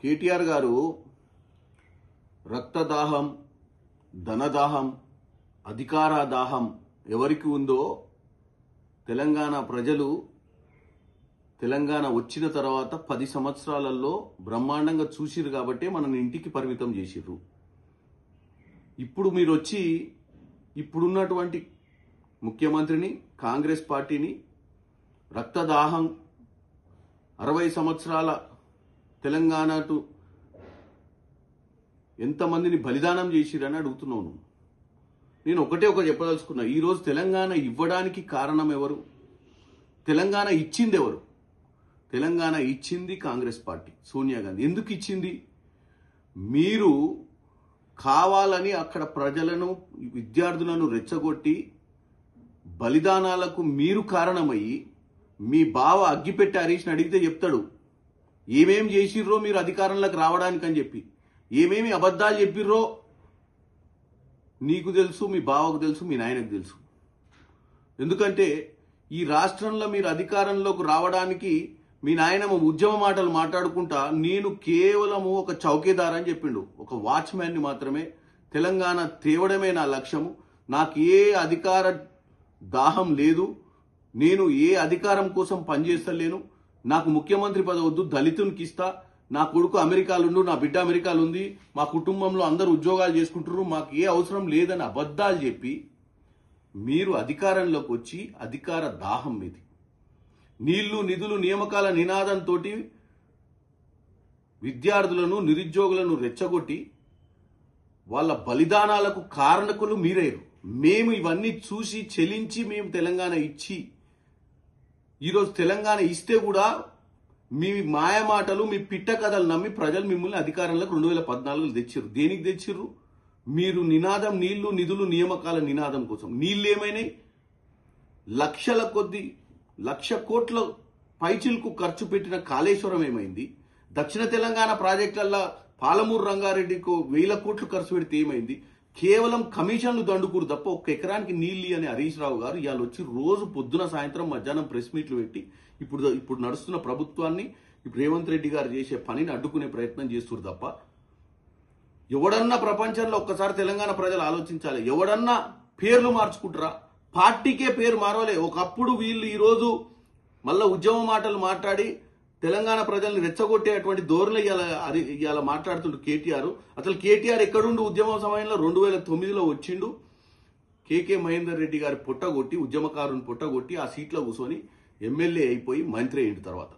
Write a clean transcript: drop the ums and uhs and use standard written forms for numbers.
కేటీఆర్ గారు రక్తదాహం, ధనదాహం, అధికార దాహం ఎవరికి ఉందో తెలంగాణ ప్రజలు తెలంగాణ వచ్చిన తర్వాత 10 సంవత్సరాలలో బ్రహ్మాండంగా చూసిరు కాబట్టి మనని ఇంటికి పరిమితం చేసిర్రు. ఇప్పుడు మీరు వచ్చి ఇప్పుడున్నటువంటి ముఖ్యమంత్రిని, కాంగ్రెస్ పార్టీని రక్తదాహం 60 సంవత్సరాల తెలంగాణకు ఎంతమందిని బలిదానం చేసిరని అడుగుతున్నాను. నేను ఒకటి చెప్పదలుచుకున్నా. ఈరోజు తెలంగాణ ఇవ్వడానికి కారణం ఎవరు? తెలంగాణ ఇచ్చింది ఎవరు? తెలంగాణ ఇచ్చింది కాంగ్రెస్ పార్టీ, సోనియా గాంధీ. ఎందుకు ఇచ్చింది? మీరు కావాలని అక్కడ ప్రజలను, విద్యార్థులను రెచ్చగొట్టి బలిదానాలకు మీరు కారణమయ్యి, మీ బావ అగ్గిపెట్టి హరీష్ని అడిగితే చెప్తాడు ఏమేం చేసిర్రో మీరు అధికారంలోకి రావడానికని చెప్పి. ఏమేమి అబద్ధాలు చెప్పిర్రో నీకు తెలుసు, మీ బావకు తెలుసు, మీ నాయనకు తెలుసు. ఎందుకంటే ఈ రాష్ట్రంలో మీరు అధికారంలోకి రావడానికి మీ నాయనమ్మ ఉద్యమ మాటలు మాట్లాడుకుంటా నేను కేవలము ఒక చౌకీదార్ అని చెప్పిండు. ఒక వాచ్మ్యాన్ని మాత్రమే తెలంగాణ తేవడమే నా లక్ష్యము. నాకు ఏ అధికార దాహం లేదు. నేను ఏ అధికారం కోసం పనిచేస్తలేను. నాకు ముఖ్యమంత్రి పదవి వద్దు, దళితునికి ఇస్తా. నా కొడుకు అమెరికాలుండు, నా బిడ్డ అమెరికాలు ఉంది, మా కుటుంబంలో అందరూ ఉద్యోగాలు చేసుకుంటారు, మాకు ఏ అవసరం లేదని అబద్ధాలు చెప్పి మీరు అధికారంలోకి వచ్చి అధికార దాహం మీది నీళ్లు, నిధులు, నియామకాల నినాదంతో విద్యార్థులను, నిరుద్యోగులను రెచ్చగొట్టి వాళ్ళ బలిదానాలకు కారణకులు మీరేరు. మేము ఇవన్నీ చూసి చెలించి మేము తెలంగాణ ఇచ్చి ఈరోజు తెలంగాణ ఇస్తే కూడా మీ మాయమాటలు, మీ పిట్ట కథలు నమ్మి ప్రజలు మిమ్మల్ని అధికారంలోకి 2014లో తెచ్చిర్రు. దేనికి తెచ్చిర్రు? మీరు నినాదం నీళ్లు, నిధులు, నియామకాల నినాదం కోసం. నీళ్ళు ఏమైనాయి? లక్షల కొద్ది, 1,00,000 కోట్ల పైచిలకు ఖర్చు పెట్టిన కాళేశ్వరం ఏమైంది? దక్షిణ తెలంగాణ ప్రాజెక్టులలో పాలమూరు రంగారెడ్డికి 1,000 కోట్లు ఖర్చు పెడితే ఏమైంది? కేవలం కమిషన్లు దండుకూరు తప్ప 1 ఎకరానికి నీళ్ళు అని హరీష్ రావు గారు ఇవాళ వచ్చి రోజు పొద్దున, సాయంత్రం, మధ్యాహ్నం ప్రెస్ మీట్లు పెట్టి ఇప్పుడు నడుస్తున్న ప్రభుత్వాన్ని, ఇప్పుడు రేవంత్ రెడ్డి గారు చేసే పనిని అడ్డుకునే ప్రయత్నం చేస్తున్నారు తప్ప ఎవడన్నా ప్రపంచంలో ఒక్కసారి తెలంగాణ ప్రజలు ఆలోచించాలి. ఎవడన్నా పేర్లు మార్చుకుంటారా? పార్టీకే పేరు మారవలే. ఒకప్పుడు వీళ్ళు ఈరోజు మళ్ళా ఉద్యమ మాటలు మాట్లాడి తెలంగాణ ప్రజల్ని రెచ్చగొట్టేటువంటి ధోరణి ఇవాళ మాట్లాడుతుండు కేటీఆర్. అసలు కేటీఆర్ ఎక్కడుండు? ఉద్యమ సమయంలో 2009లో వచ్చిండు. కేకే మహేందర్ రెడ్డి గారి పొట్టగొట్టి, ఉద్యమకారుని పొట్టగొట్టి ఆ సీట్లో కూర్చొని ఎమ్మెల్యే అయిపోయి మంత్రి అయిన తర్వాత